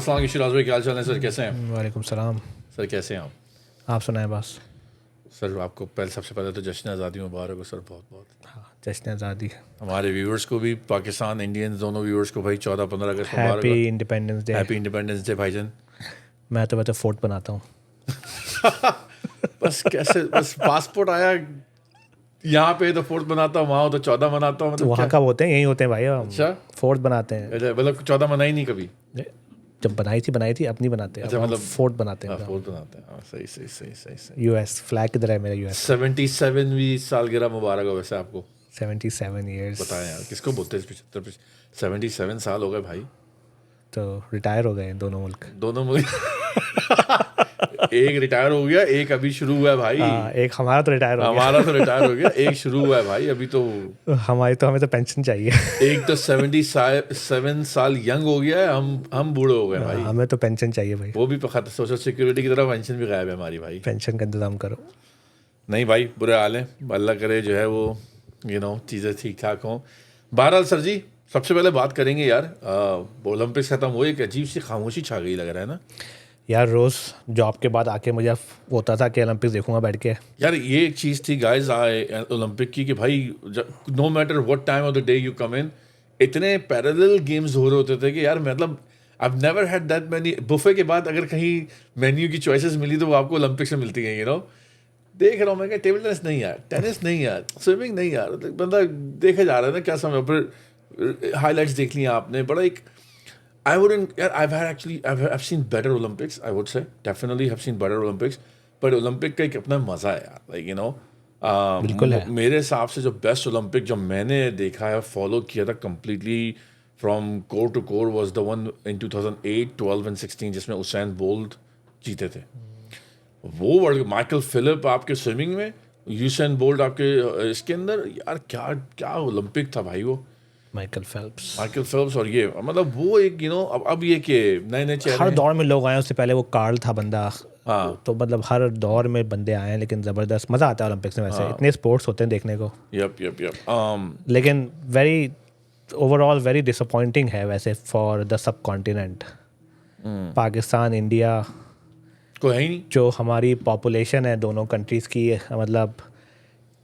अस्सलाम वालेकुम शिराज भाई, क्या हाल चाल है सर? कैसे हैं वालेकुम सलाम। सर? कैसे हैं आप सुनाएं बस। सर आपको सबसे पहले तो जश्न आज़ादी मुबारक हो सर, बहुत बहुत। हाँ, जश्न आज़ादी। हमारे व्यूअर्स को भी, पाकिस्तान इंडियंस दोनों व्यूअर्स को भाई 14-15 अगस्त मुबारक हैप्पी हो। Independence day. Happy independence day भाईजान। मैं तो वैसे फोर्ट बनाता हूँ। बस कैसे, बस पासपोर्ट आया यहाँ पे तो फोर्थ बनाता हूँ, वहाँ हो तो 14 मनाता हूँ, तो मतलब वहाँ क्या? कब होते हैं? यहीं होते हैं भाई। हम अच्छा, फोर्ट बनाते हैं। मतलब 14 मनाई नहीं कभी? जब बनाई थी अपनी बनाते हैं। अच्छा, अब हम मतलब फोर्ट बनाते हाँ, हैं। फोर्थ बनाते हैं। हाँ, सही सही सही सही सही। यूएस फ्लैग किधर है मेरा? यूएस 77वीं सालगिरह मुबारक हो वैसे आपको। 77 ईयर्स। बताएं यार, किसको बोलते हैं 75? 77 साल हो गए भाई। तो रिटायर हो गए दोनों मुल्क। दोनों मुल्क एक रिटायर हो गया, एक अभी शुरू हुआ है भाई। एक हमारा तो रिटायर हो गया। हमारा तो रिटायर हो गया, एक शुरू हुआ है भाई अभी तो। हमें तो पेंशन चाहिए। एक तो 77 साल यंग हो गया है, हम बूढ़े हो गए भाई। हमें तो पेंशन चाहिए भाई। वो भी सोशल सिक्योरिटी की तरफ पेंशन भी गायब है हमारी भाई। पेंशन का इंतजाम करो। नहीं भाई, बुरे हाल है। अल्लाह करे जो है वो चीज़ें ठीक ठाक हों। बहरहाल सर जी, सबसे पहले बात करेंगे यार, ओलंपिक्स खत्म हुए, एक अजीब सी खामोशी छा गई लग रहा है ना यार रोज़ जॉब के बाद आके मुझे होता था कि ओलंपिक्स देखूंगा बैठ के। यार। ये एक चीज़ थी गाइस ओलंपिक की कि भाई no matter what time of the day you come in, इतने पैरेलल गेम्स हो रहे होते थे कि यार मतलब I never had that many. Buffet के बाद अगर कहीं मेन्यू की चॉइसेस मिली तो वो आपको ओलंपिक से मिलती हैं, देख रहा हूँ मैं, क्या टेबल टेनिस नहीं यार, टेनिस नहीं यार, स्विमिंग नहीं यार, बंदा देखे जा रहा है ना, क्या समय। फिर हाईलाइट्स देख लिया आपने, बड़ा एक I wouldn't. Yeah, I've seen better Olympics. I would say definitely have seen better Olympics. But Olympic का एक अपना मजा है यार, बिल्कुल है। मेरे हिसाब से जो बेस्ट ओलंपिक जो मैंने देखा है, फॉलो किया था completely from core to core was the one in 2008, 12 and 16 जिसमें उसैन बोल्ट जीते थे। वो वर्ल्ड, माइकल फिलिप आपके स्विमिंग में, यूसेन बोल्ट आपके इसके अंदर, यार क्या क्या ओलंपिक था भाई वो। माइकल फेल्प्स और ये मतलब वो एक अब ये कि नए नए चेहरे हर हैं। दौर में लोग आए हैं। उससे पहले वो कार्ल था बंदा। हाँ, तो मतलब हर दौर में बंदे आए हैं, लेकिन ज़बरदस्त मज़ा आता है ओलंपिक्स में। वैसे इतने स्पोर्ट्स होते हैं देखने को। यप लेकिन वेरी ओवरऑल वेरी डिसअपॉइंटिंग है वैसे for the sub continent. Pakistan India कोई है ही नहीं। जो हमारी पॉपुलेशन है दोनों कंट्रीज़ की, मतलब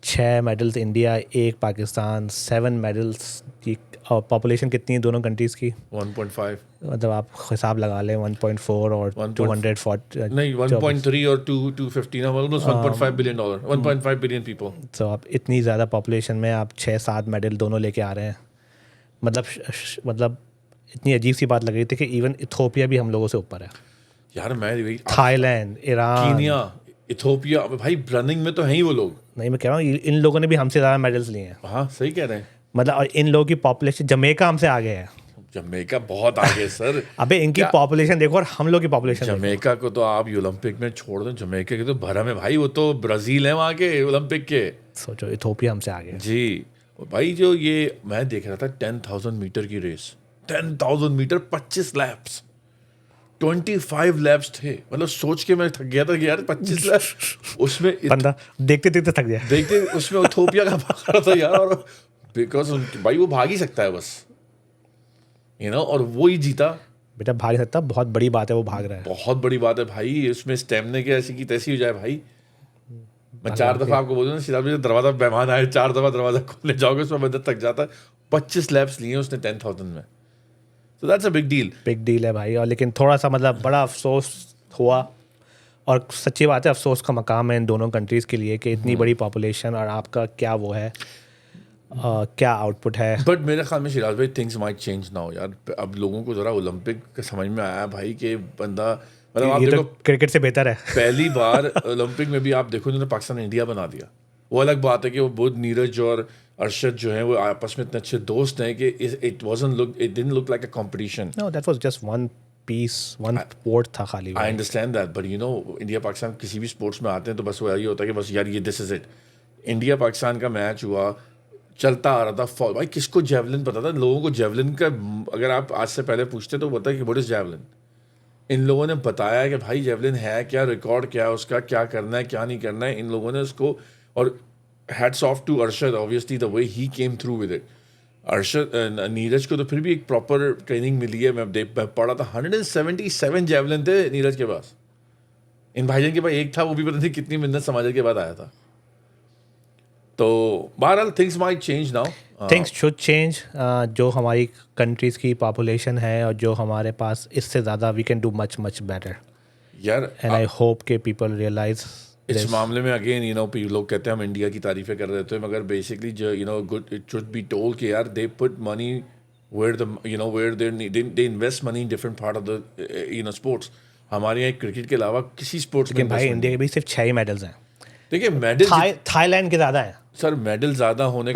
6 मेडल्स इंडिया, 1 पाकिस्तान, 7 मेडल्स की। और पॉपुलेशन कितनी है दोनों कंट्रीज़ की? 1.5 मतलब आप हिसाब लगा लें 1.4 और 240 नहीं 1.3 और 250 ना, almost 1.5 billion dollar, 1.5 billion people. तो आप इतनी ज़्यादा पॉपुलेशन में आप 6-7 मेडल दोनों लेके आ रहे हैं। मतलब मतलब इतनी अजीब सी बात लग रही थी कि इवन इथोपिया भी हम लोगों से ऊपर है। यार मैं थाईलैंड, ईरान, कीनिया, इथोपिया भाई रनिंग में तो हैं ही वो लोग। नहीं मैं कह रहा हूँ इन लोगों ने भी हमसे ज़्यादा मेडल्स लिए हैं। हाँ सही कह रहे हैं। मतलब और इन लोगों की पॉपुलेशन, जमैका हमसे आगे है। जमैका बहुत आगे सर। अबे इनकी पॉपुलेशन देखो और हम लोग की पॉपुलेशन देखो। जमैका को तो आप ओलंपिक में छोड़ दें, जमैका के तो भरम है भाई, वो तो ब्राज़ील है वहाँ के ओलंपिक के। सोचो इथोपिया हमसे आगे है। जी भाई, जो ये मैं देख रहा था 10,000 मीटर की रेस, 10,000 मीटर 25 लैप्स, 25 लैप्स थे। मतलब सोच के मैं थक गया था कि यार 25 लैप्स उसमें बंदा देखते देखते थक गया। देखते उसमें इथोपिया का भाग रहा था यार। और बिकॉज भाई वो भाग ही सकता है बस, और वो ही जीता। बेटा भाग नहीं सकता, बहुत बड़ी बात है वो भाग रहा है। बहुत बड़ी बात है भाई, उसमें स्टेमिना की ऐसी की तैसी हो जाए भाई। मैं 4 दफ़ा आपको बोलूँ ना, सीधा दरवाजा मेहमान आए, 4 दफ़ा दरवाजा खोलने जाओगे उसमें बंदा तक जाता है। 25 लैप्स लिए उसने 10,000 में, तो दैट्स अ बिग डील है भाई। और लेकिन थोड़ा सा मतलब बड़ा अफसोस हुआ, और सच्ची बात है, अफसोस का मकाम है इन दोनों कंट्रीज़ के लिए कि इतनी बड़ी पॉपुलेशन और आपका क्या वो है, क्या आउटपुट है। बट मेरे ख्याल में शिराज भाई, थिंग्स माइट चेंज नाउ यार। अब लोगों को ज़रा ओलंपिक का समझ में आया भाई कि बंदा, मतलब आप ये देखो तो क्रिकेट से बेहतर है। पहली बार ओलंपिक में भी आप देखो उन्होंने पाकिस्तान इंडिया बना दिया। वो अलग बात है कि वो बहुत नीरज और अरशद जो हैं वो आपस में इतने अच्छे दोस्त हैं कि it didn't look like a competition. No, that was just one piece, one sport था खाली। I understand that, but India Pakistan किसी भी स्पोर्ट्स में आते हैं तो बस वो यही होता है कि बस यार ये this is it. India Pakistan का मैच हुआ, चलता आ रहा था भाई। किसको जेवलिन पता था? लोगों को जेवलिन का अगर आप आज से पहले पूछते तो बोलता है कि व्हाट इज जेवलिन। इन लोगों ने बताया कि भाई जेवलिन है क्या, रिकॉर्ड क्या है उसका, क्या करना है क्या नहीं करना है। इन लोगों ने उसको, और hats off to Arshad obviously the way he came through with it. Neeraj को तो फिर भी एक प्रॉपर ट्रेनिंग मिली है। मैं पढ़ा था 177 जेवलिन थे नीरज के पास। इन भाईजान के पास एक था, वो भी पता नहीं कितनी मिन्नत समाज के बाद आया था। तो बहरहाल things might change now. Things should change. जो हमारी कंट्रीज़ की पॉपुलेशन है और जो हमारे पास इससे ज़्यादा we can do much much better यार एंड आई होप के पीपल रियलाइज इस मामले में अगेन लोग कहते हैं हम इंडिया की तारीफें कर रहे थे, मगर बेसिकली जो good it should be told कि यार they put money where they invest money in different part of the sports. हमारे यहाँ क्रिकेट के अलावा किसी स्पोर्ट्स में भाई इंडिया के भी सिर्फ 6 ही मेडल्स हैं। देखिए मेडल थाईलैंड के ज़्यादा हैं सर। मेडल ज़्यादा होने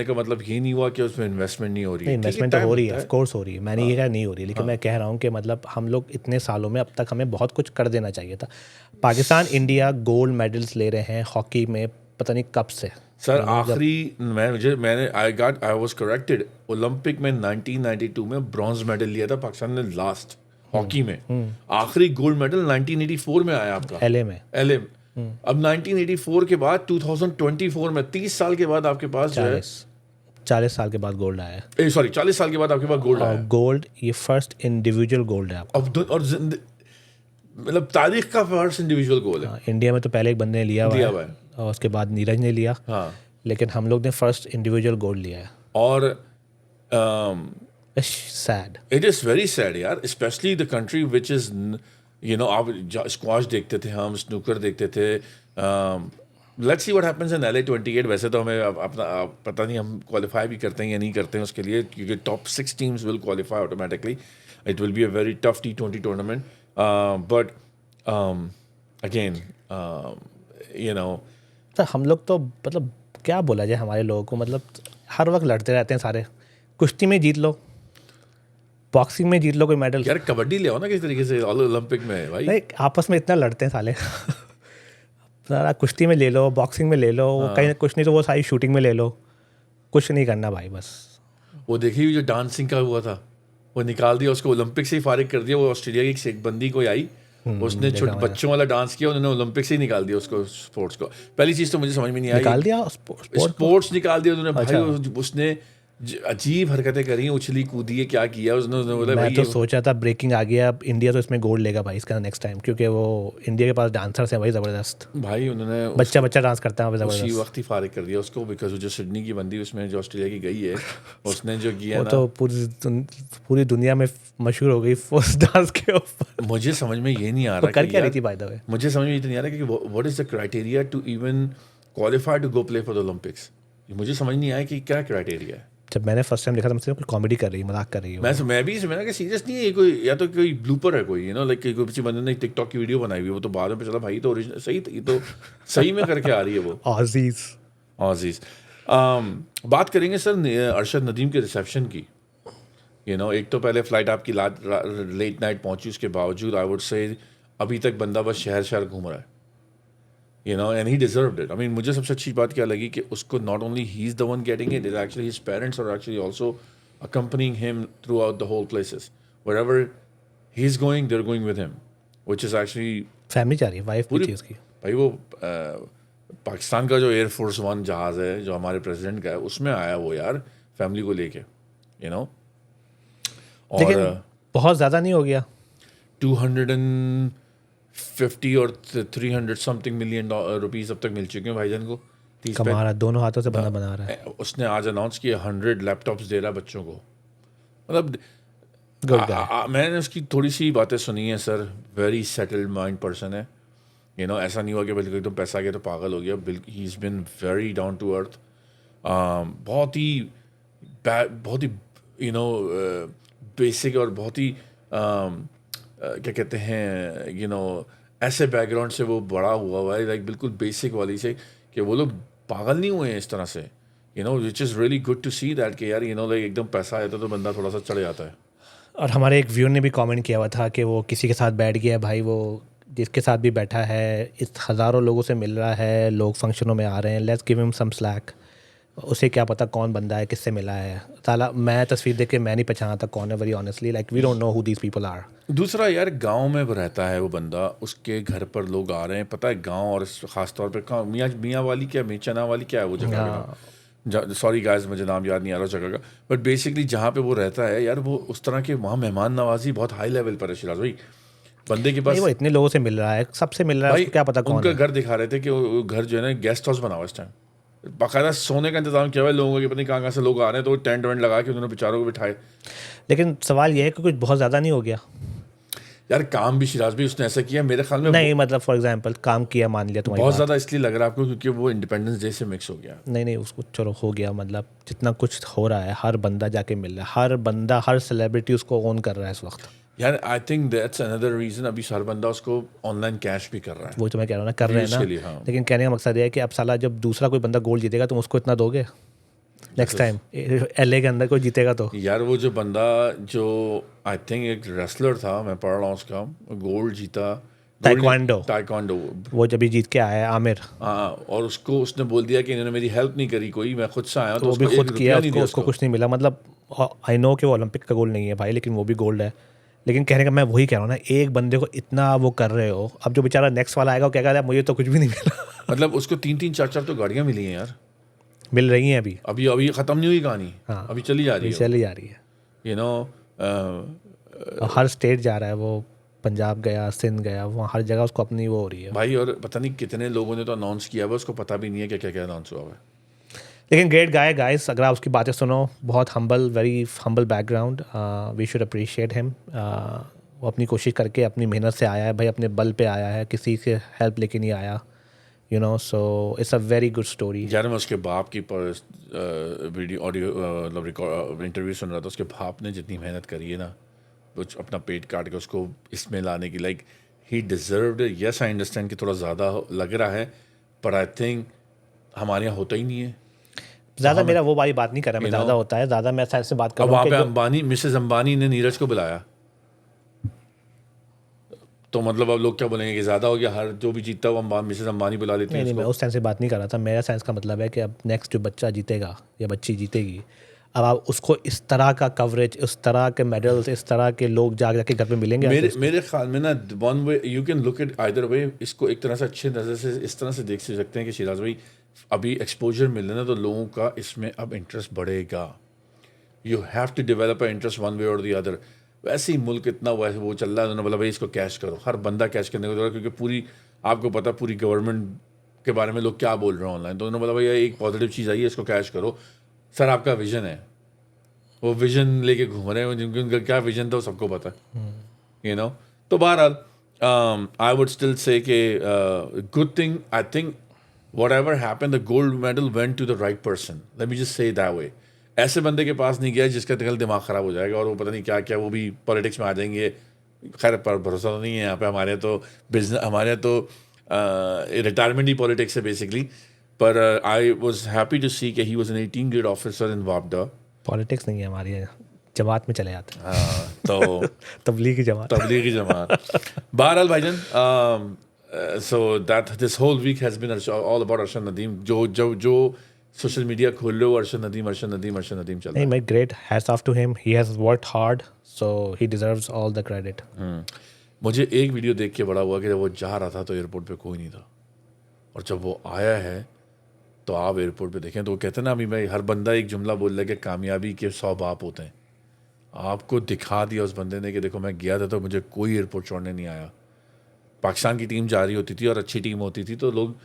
का मतलब ये नहीं हुआ कि उसमें इन्वेस्टमेंट नहीं हो रही है। इन्वेस्टमेंट तो हो रही है, ऑफ कोर्स हो रही है, मैंने ये कहा नहीं हो रही है, लेकिन मैं कह रहा हूँ कि मतलब हम लोग इतने सालों में अब तक हमें बहुत कुछ कर देना चाहिए था। पाकिस्तान इंडिया गोल्ड मेडल्स ले रहे हैं हॉकी में पता नहीं कब से सर। आखिरी आई वाज करेक्टेड, ओलंपिक में 1992 में ब्रॉन्ज मेडल लिया था पाकिस्तान ने लास्ट हॉकी में। आखिरी गोल्ड मेडल 1984 में आया आपका LA। अब 1984 के बाद 2024 में 30 साल के बाद आपके पास जो है 40 साल के बाद गोल्ड आया है। 40 साल के बाद आपके पास गोल्ड आया। गोल्ड ये फर्स्ट इंडिविजुअल गोल्ड है आपका। अब और मतलब तारीख का फर्स्ट इंडिविजुअल गोल्ड है। इंडिया में तो पहले एक बंदे ने लिया हुआ है और उसके बाद नीरज ने लिया। हाँ, लेकिन हम लोग ने फर्स्ट इंडिविजुअल गोल्ड लिया है। और sad, it is very sad यार, specially the country which is आप स्क्वाश देखते थे, हम स्नूकर देखते थे। Let's see what happens in LA 28। वैसे तो हमें अपना पता नहीं हम क्वालिफाई भी करते हैं या नहीं करते हैं उसके लिए, क्योंकि top 6 teams will qualify automatically. It will be a very tough T20 tournament, but again तो हम लोग तो मतलब क्या बोला जाए हमारे लोगों को, मतलब हर वक्त लड़ते रहते हैं सारे। कुश्ती में जीत लो, बॉक्सिंग में जीत लो कोई मेडल। यार कबड्डी ले आओ ना किस तरीके से ओलंपिक में भाई। नहीं, आपस में इतना लड़ते हैं साले सारा कुश्ती में ले लो, बॉक्सिंग में ले लो, कहीं कुछ नहीं तो वो सारी शूटिंग में ले लो, कुछ नहीं करना भाई बस। वो देखिए जो डांसिंग का हुआ था, वो निकाल दिया, उसको ओलंपिक से ही फारिग कर दिया। वो ऑस्ट्रेलिया की एक सिख बंदी कोई आई, उसने छोटे बच्चों वाला डांस किया, उन्होंने ओलंपिक से ही निकाल दिया उसको, स्पोर्ट्स को। पहली चीज़ तो मुझे समझ में नहीं आई, निकाल दिया स्पोर्ट्स निकाल दिया उन्होंने भाई। उसने अजीब हरकतें करी, उछली कूदी है, क्या किया उसने बोला। मैं तो सोचा था ब्रेकिंग आ गया, अब इंडिया तो इसमें गोल्ड लेगा भाई इसका नेक्स्ट टाइम, क्योंकि वो इंडिया के पास डांसर्स हैं भाई ज़बरदस्त भाई। उन्होंने बच्चा डांस करता है उसी वक्त ही फारिग कर दिया उसको, बिकॉज जो सिडनी की बंदी उसमें जो ऑस्ट्रेलिया की गई है, उसने जो किया ना, तो पूरी दुनिया में मशहूर हो गई फर्स्ट डांस के ऊपर। मुझे समझ में ये नहीं आ रहा कर क्या रही थी बाय द वे। मुझे समझ में ये नहीं आ रहा कि what is the criteria to even qualify to go play for the Olympics. मुझे समझ नहीं आया कि क्या क्राइटेरिया है। जब मैंने फर्स्ट टाइम देखा था मुझसे कोई कॉमेडी कर रही है, मजाक कर रही है। मैं भी मैंने कहा सीरियस नहीं है ये, कोई या तो कोई ब्लूपर है कोई, लाइक कोई किसी बंदे ने टिकटॉक की वीडियो बनाई हुई, वो तो बाद में चला भाई तो ओरिजिनल सही, ये तो सही में करके आ रही है वो। अजीज बात करेंगे सर अरशद नदीम के रिसेप्शन की। एक तो पहले फ्लाइट आपकी लेट नाइट पहुंची, उसके बावजूद आई वुड से अभी तक बंदा बस शहर घूम रहा है, and he deserved it. I mean, मुझे सबसे अच्छी बात क्या लगी कि उसको not only he's the one getting it, actually his parents are actually also accompanying him throughout the whole places. Wherever he's going, they're going with him, which is actually family जा रही है, वाइफ भी थी उसकी। भाई वो पाकिस्तान का जो एयरफोर्स 1 जहाज़ है जो हमारे प्रेसिडेंट का है, उसमें आया वो यार फैमिली को लेके, और बहुत ज़्यादा नहीं हो गया? 250 और 300 समथिंग मिलियन रुपीस अब तक मिल चुके हैं भाईजान को। कमा रहा, दोनों हाथों से बना रहा है। उसने आज अनाउंस किया 100 लैपटॉप्स दे रहा बच्चों को। मतलब मैंने उसकी थोड़ी सी बातें सुनी है sir, very settled mind person है। ऐसा नहीं हुआ कि बल्कि एकदम पैसा आ गया तो पागल हो गया। He is been very down to earth, बहुत ही बेसिक और बहुत ही क्या कहते हैं ऐसे बैकग्राउंड से वो बड़ा हुआ है, लाइक बिल्कुल बेसिक वाली से, कि वो लोग पागल नहीं हुए हैं इस तरह से, which is really good to see that कि यार लाइक एकदम पैसा आया तो बंदा थोड़ा सा चढ़ जाता है। और हमारे एक व्यूअर ने भी कमेंट किया हुआ था कि वो किसी के साथ बैठ गया भाई, वो जिसके साथ भी बैठा है इस हज़ारों लोगों से मिल रहा है, लोग फंक्शनों में आ रहे हैं, let's give him some slack. उसे क्या पता कौन बंदा है, किससे मिला है। ताला मैं तस्वीर देख के मैं नहीं पहचाना था कौन है, very honestly, like we don't know who these people are. दूसरा यार गांव में रहता है वो बंदा, उसके घर पर लोग आ रहे हैं, पता है गांव और ख़ास तौर पर मियाँ वाली क्या चना वाली क्या है वो जगह, सॉरी गाइस मुझे नाम याद नहीं आ रहा जगह का, बट बेसिकली जहाँ पे वो रहता है यार, वो उस तरह के वहाँ मेहमान नवाजी बहुत हाई लेवल पर है शिराज भाई। बंदे के पास नहीं, वो इतने लोगों से मिल रहा है, सबसे मिल रहा है, भाई उसको क्या पता कौन उनका है। घर दिखा रहे थे कि वो घर जो है ना गेस्ट हाउस बना हुआ इस टाइम, बाकायदा सोने का इंतजाम किया हुआ है लोगों के, पता नहीं कहाँ से लोग आ रहे हैं, तो टेंट वेंट लगा के उन्होंने बेचारों को बिठाए। लेकिन सवाल ये है कि कुछ बहुत ज़्यादा नहीं हो गया। यार काम भी शिराज भी उसने ऐसा किया मेरे ख्याल में नहीं मतलब फॉर एग्जांपल काम किया, मान लिया तुम्हारी बहुत बात। ज़्यादा इसलिए लग रहा है आपको क्योंकि वो इंडिपेंडेंस डे से मिक्स हो गया। नहीं उसको चलो हो गया, मतलब जितना कुछ हो रहा है हर बंदा जाके मिल रहा है, हर बंदा हर सेलिब्रिटी उसको ओन कर रहा है इस वक्त। यार I think that's another reason, अभी हर बंदा उसको ऑनलाइन कैश भी कर रहा है। वो तो मैं कह रहा हूँ ना, कर रहे हैं Views ना। के लिए, हाँ। लेकिन कहने का मकसद ये है कि अब साला जब दूसरा कोई बंदा गोल्ड जीतेगा तुम उसको इतना दोगे नेक्स्ट टाइम एलए के अंदर कोई जीतेगा तो। यार वो जो बंदा जो आई थिंक एक रेसलर था, मैं पढ़ रहा हूँ उसका, गोल्ड जीता, टाइक्वांडो। वो जब भी जीत के आया है आमिर, हाँ, और उसको उसने बोल दिया कि इन्होंने मेरी हेल्प नहीं करी कोई, मैं खुद से आया हूँ, तो तो वो भी उसको खुद एक किया, रुपया नहीं दिया उसको कुछ नहीं मिला। मतलब आई नो कि वो ओलंपिक का गोल्ड नहीं है भाई, लेकिन वो भी गोल्ड है। लेकिन कहने का मैं वही कह रहा हूँ ना, एक बंदे को इतना वो कर रहे हो, अब जो बेचारा नेक्स्ट वाला आएगा वो क्या कह मुझे तो कुछ भी नहीं मिला। मतलब उसको 3-3 4-4 तो गाड़ियाँ मिली हैं यार, मिल रही हैं अभी, अभी अभी ख़त्म नहीं हुई कहानी। हाँ, अभी चली जा रही है, चली जा रही है। You know. और हर स्टेट जा रहा है वो, पंजाब गया, सिंध गया, वहाँ हर जगह उसको अपनी वो हो रही है भाई। और पता नहीं कितने लोगों ने तो अनाउंस किया हुआ, उसको पता भी नहीं है कि क्या क्या अनाउंस हुआ है। लेकिन ग्रेट गाय गाइस, अगर आप उसकी बातें सुनो, बहुत humble, very humble background, we should appreciate him. वो अपनी कोशिश करके अपनी मेहनत से आया है भाई, अपने बल पे आया है, किसी से हेल्प लेके नहीं आया, you know. So it's a very good story. यार मैं उसके बाप की वीडियो ऑडियो मतलब रिकॉर्ड इंटरव्यू सुन रहा था, उसके बाप ने जितनी मेहनत करी है ना, वो अपना पेट काट के उसको इसमें लाने की, like he deserved. Yes I understand कि थोड़ा ज़्यादा लग रहा है, पर आई थिंक हमारे यहाँ होता ही नहीं है ज़्यादा मेरा वो वाली बात नहीं कर रहा मैं, You know, ज़्यादा होता है, ज़्यादा मैं साइड से बात कर अब रहा वहाँ हूँ पे कि अंबानी, मिसेस अंबानी ने नीरज को बुलाया, तो मतलब अब लोग क्या बोलेंगे कि ज़्यादा हो गया, हर जो भी जीतता है वो मिसेस अंबानी बुला लेती है नहीं मैं उसको। उस सेंस से बात नहीं कर रहा था। मेरा सेंस का मतलब है कि अब नेक्स्ट जो बच्चा जीतेगा या बच्ची जीतेगी, अब आप उसको इस तरह का कवरेज, इस तरह के मेडल्स, इस तरह के लोग जाके घर पे मिलेंगे मेरे ख्याल में ना, one way you can look at either way. इसको एक तरह से अच्छे नज़र से इस तरह से देख सकते हैं कि शिराज भाई अभी एक्सपोजर मिल रहा है ना, तो लोगों का इसमें अब इंटरेस्ट बढ़ेगा। You have to develop a interest one way और दी अदर। वैसे ही मुल्क इतना वो चल रहा है, उन्होंने बोला भाई इसको कैश करो, हर बंदा कैश करने को दे रहा है, क्योंकि पूरी आपको पता पूरी गवर्नमेंट के बारे में लोग क्या बोल रहे हैं ऑनलाइन, तो उन्होंने बोला भाई एक पॉजिटिव चीज़ आई है, इसको कैश करो। सर आपका विजन है, वो विजन लेके घूम रहे हैं, जिनके उनका क्या विजन था वो सबको पता है, यू नो। तो बहरहाल आई वुड स्टिल से कि good thing, I think whatever happen the gold medal went to the right person, let me just say that way. ऐसे बंदे के पास नहीं गया जिसका कल दिमाग ख़राब हो जाएगा और वो पता नहीं क्या क्या, वो भी पॉलिटिक्स में आ जाएंगे। खैर पर भरोसा तो नहीं है यहाँ पे, हमारे तो बिजनेस, हमारे तो रिटायरमेंट ही पॉलिटिक्स है बेसिकली। पर I was happy to see कि he was an 18 grade officer in वापडा। पॉलिटिक्स नहीं है हमारी, जमात में चले जाते हैं। हाँ, तो तबलीगी जमात। तबलीगी जमात। बहरहाल भाईजान, so that this whole week has been all about Arshad Nadeem. जो सोशल मीडिया खोल लो अरशद नदीम चल रहा नहीं है। मैं great hats off to him, he has worked hard, so he deserves all the credit. मुझे एक वीडियो देख के बड़ा हुआ कि जब वो जा रहा था तो एयरपोर्ट पे कोई नहीं था, और जब वो आया है तो आप एयरपोर्ट पे देखें तो वो कहते हैं ना, अभी मैं हर बंदा एक जुमला बोल रहा है कि कामयाबी के 100 बाप होते हैं। आपको दिखा दिया उस बंदे ने कि देखो मैं गया था तो मुझे कोई एयरपोर्ट छोड़ने नहीं आया। पाकिस्तान की टीम जा रही होती थी और अच्छी टीम होती थी तो लोग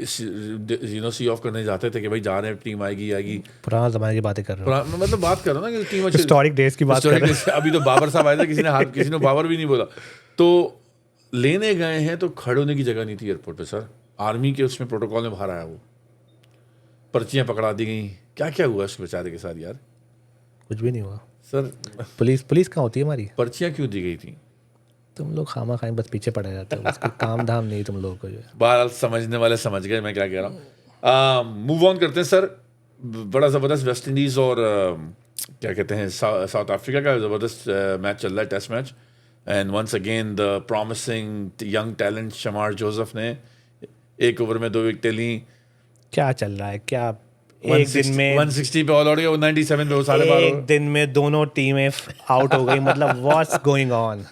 सी ऑफ करने जाते थे कि भाई जा रहे हैं, टीम आएगी। पुराना ज़माने की बातें कर रहे हो, मतलब बात कर रहा हूँ ना कि टीम अच्छी, हिस्टोरिक डेज की बात कर रहे हो। अभी तो बाबर साहब आए थे, किसी ने बाबर भी नहीं बोला, तो लेने गए हैं तो खड़े होने की जगह नहीं थी एयरपोर्ट पे सर। आर्मी के उसमें प्रोटोकॉल में बाहर आया, वो पर्चियाँ पकड़ा दी गई। क्या क्या हुआ उस बेचारे के साथ यार? कुछ भी नहीं हुआ सर। पुलिस कहाँ होती है हमारी? पर्चियाँ क्यों दी गई थी? तुम लोग खामा खाएं बस पीछे पड़े रहते हो, उसके काम धाम नहीं तुम लोगों को जो है। बहरहाल समझने वाले समझ गए मैं क्या कह रहा हूँ। मूव ऑन करते हैं सर। बड़ा ज़बरदस्त वेस्ट इंडीज़ और क्या कहते हैं साउथ अफ्रीका का ज़बरदस्त मैच चल रहा है, test match. And once again the promising young talent Shamar Joseph ने एक ओवर में 2 विकेटें ली। क्या चल रहा है? क्या एक दिन में 160 पे ऑल आउट गया, 97 पे वो सारे बार एक दिन में दोनों टीमें आउट हो गई, मतलब व्हाट्स गोइंग ऑन?